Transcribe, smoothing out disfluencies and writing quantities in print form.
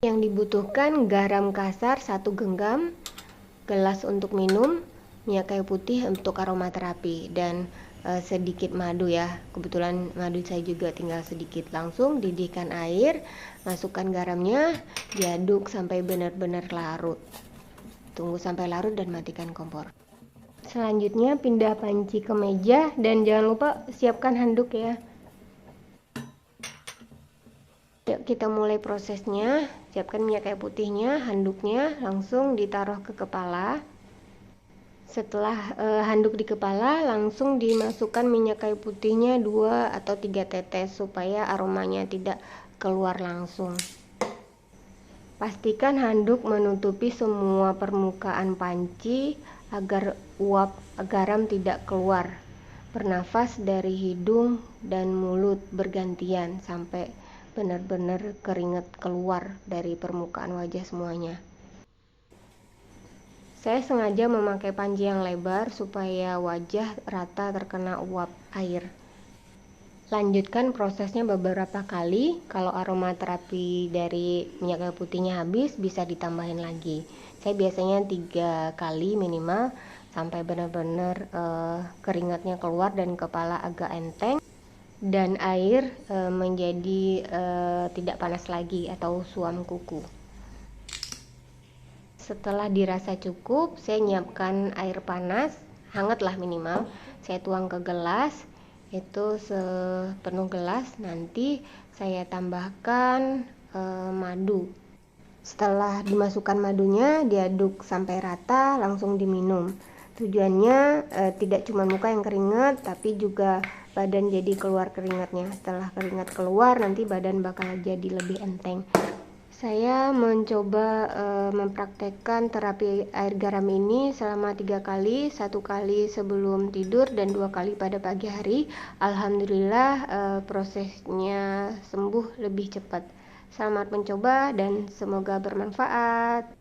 Yang dibutuhkan garam kasar 1 genggam, gelas untuk minum, minyak kayu putih untuk aromaterapi, dan sedikit madu ya. Kebetulan madu saya juga tinggal sedikit. Langsung didihkan air, masukkan garamnya, diaduk sampai benar-benar larut. Tunggu sampai larut dan matikan kompor. Selanjutnya pindah panci ke meja dan jangan lupa siapkan handuk ya. Yuk kita mulai prosesnya. Siapkan minyak kayu putihnya, handuknya langsung ditaruh ke kepala. Setelah handuk di kepala, langsung dimasukkan minyak kayu putihnya 2 atau 3 tetes supaya aromanya tidak keluar langsung. Pastikan handuk menutupi semua permukaan panci agar uap garam tidak keluar. Bernafas dari hidung dan mulut bergantian sampai benar-benar keringat keluar dari permukaan wajah semuanya. Saya sengaja memakai panci yang lebar supaya wajah rata terkena uap air. Lanjutkan prosesnya beberapa kali. Kalau aromaterapi dari minyak kayu putihnya habis, bisa ditambahin lagi. Saya biasanya 3 kali minimal sampai benar-benar keringatnya keluar dan kepala agak enteng dan air menjadi tidak panas lagi atau suam kuku. Setelah dirasa cukup, saya nyiapkan air panas, hangatlah minimal. Saya tuang ke gelas, itu sepenuh gelas. Nanti saya tambahkan madu. Setelah dimasukkan madunya, diaduk sampai rata, langsung diminum. Tujuannya tidak cuma muka yang keringat, tapi juga badan jadi keluar keringatnya. Setelah keringat keluar, nanti badan bakal jadi lebih enteng. Saya mencoba mempraktekkan terapi air garam ini selama 3 kali, 1 kali sebelum tidur dan 2 kali pada pagi hari. Alhamdulillah prosesnya sembuh lebih cepat. Selamat mencoba dan semoga bermanfaat.